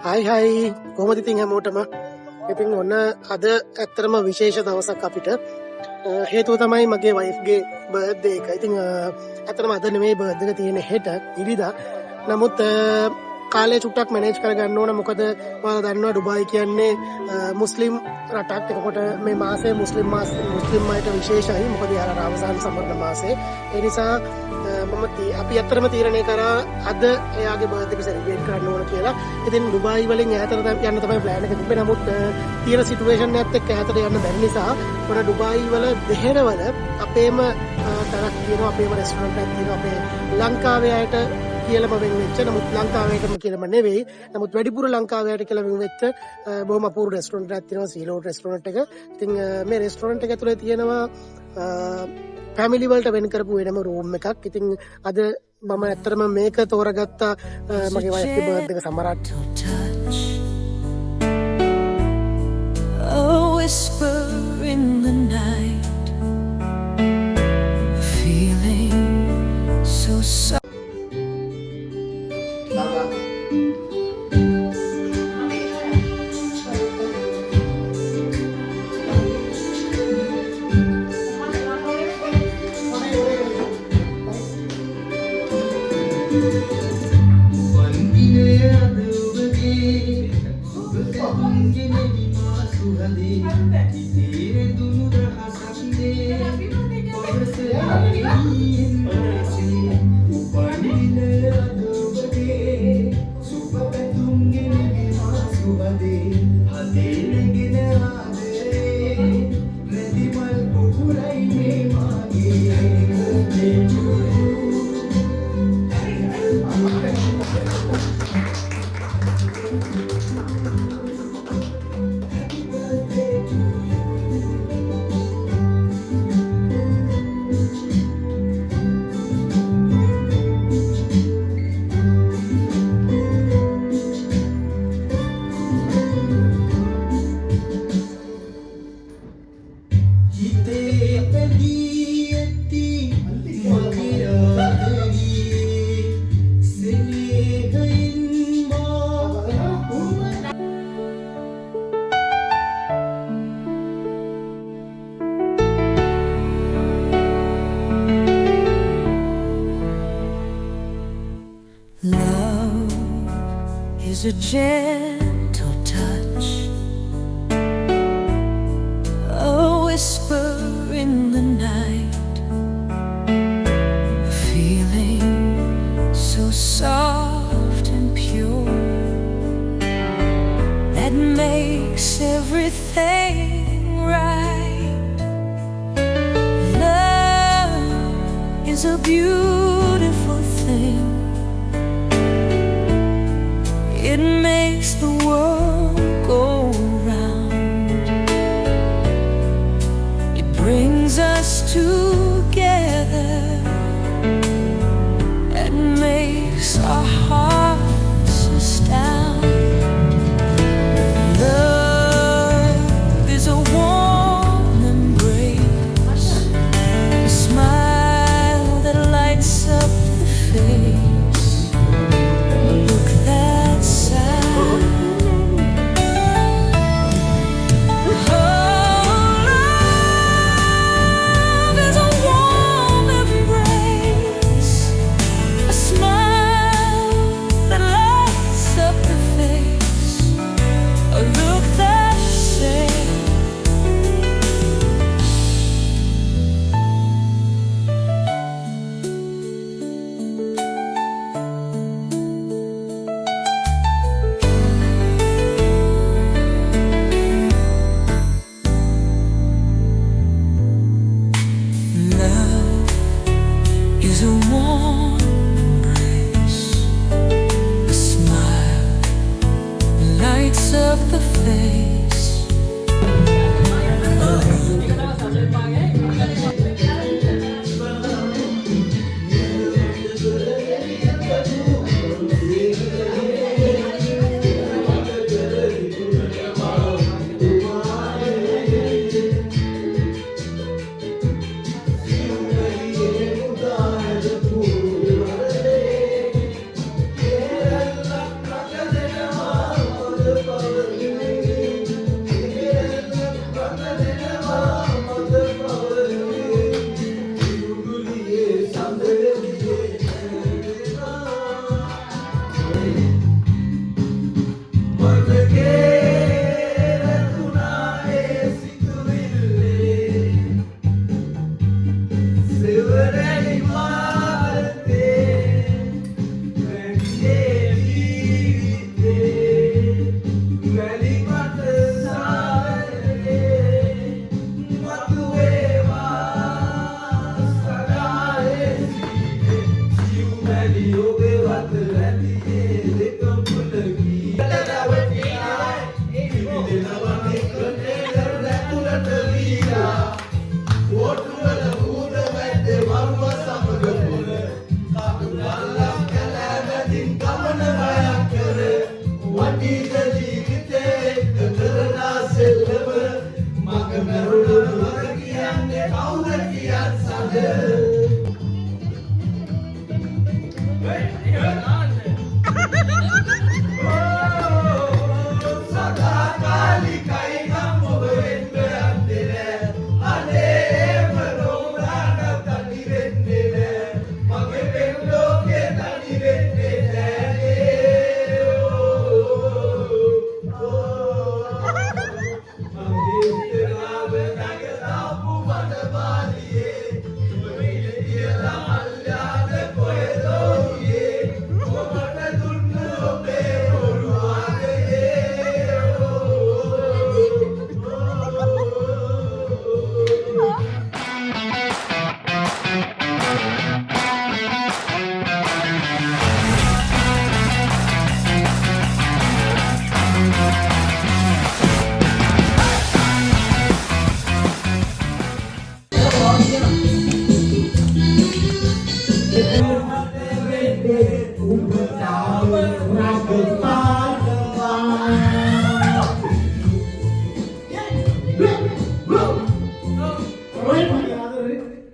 හයි කොහොමද ඉතින් හැමෝටම ඉතින් ඔන්න අද ඇත්තටම විශේෂ දවසක් අපිට හේතුව තමයි මගේ වයිෆ්ගේ බර්ත්ඩේ එක. ඉතින් ඇත්තටම අද නෙමෙයි බර්ත්ඩේ එක තියෙන්නේ හෙට ඉරිදා. නමුත් කාලේ චුට්ටක් මැනේජ් කරගන්න ඕන. මොකද ඔයාලා දන්නවා ඩුබායි කියන්නේ මුස්ලිම් රටක්. එතකොට මේ මාසේ මුස්ලිම් අයට විශේෂයි. මොකද යාලා රමසාන් සම්බන්ධ මාසේ. ඒ නිසා අපි ඇත්තටම තීරණය කරා අද එයාගේ බර්ත්ඩේ එක සෙලිබ්‍රේට් කරන්න ඕන කියලා. ඉතින් ඩුබායි වලින් ඈතට යන්න තමයි ප්ලෑන් එක තිබ්බේ. නමුත් තියෙන සිටුේෂන් එකත් එක්ක ඈතට යන්න බැරි නිසා මොන ඩුබායි වල දෙහෙරවල අපේම තරක් තියෙනවා, අපේම රෙස්ටොරන්ට් එකක් තියෙනවා, අපේ ලංකාවේ අයට කියලාම වෙන් වෙච්ච. නමුත් ලංකාවේටම කියලාම නෙවෙයි. නමුත් වැඩිපුර ලංකාවේ අයට කියලා වෙන් වෙච්ච බොහොම අපූර්ව රෙස්ටොරන්ට් එකක් තියෙනවා, සීලෝඩ් රෙස්ටොරන්ට් එක. ඉතින් මේ රෙස්ටොරන්ට් එක ඇතුලේ තියෙනවා ෆැමිලි වලට වෙන් කරපු වෙනම රූම් එකක්. ඉතින් අද මම ඇත්තටම මේක තෝරගත්තා මගේ වයිෆ්ගේ බර්ත්ඩේ එක සමරන්න. A whisper in the night, feeling so sorry. Love is a gentle touch, a whisper in the night, a feeling so soft and pure that makes everything right. Love is a beautiful thing. It makes the world go round. It brings us together and makes our hearts astound. Love is a warm embrace, a smile that lights up the face.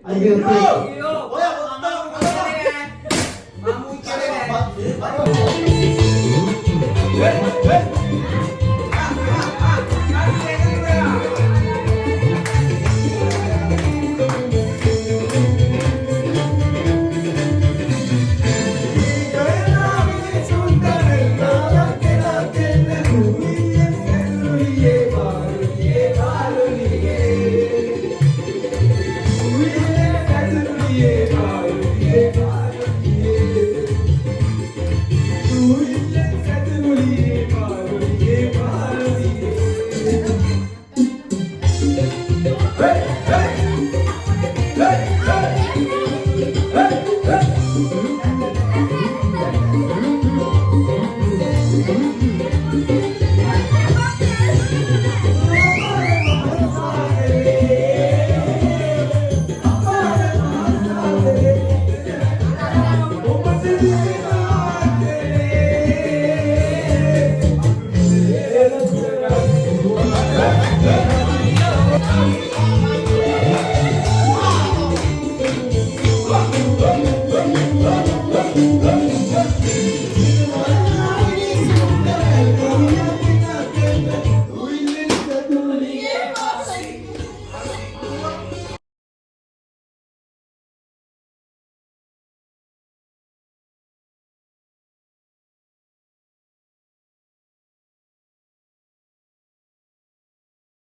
Ayo,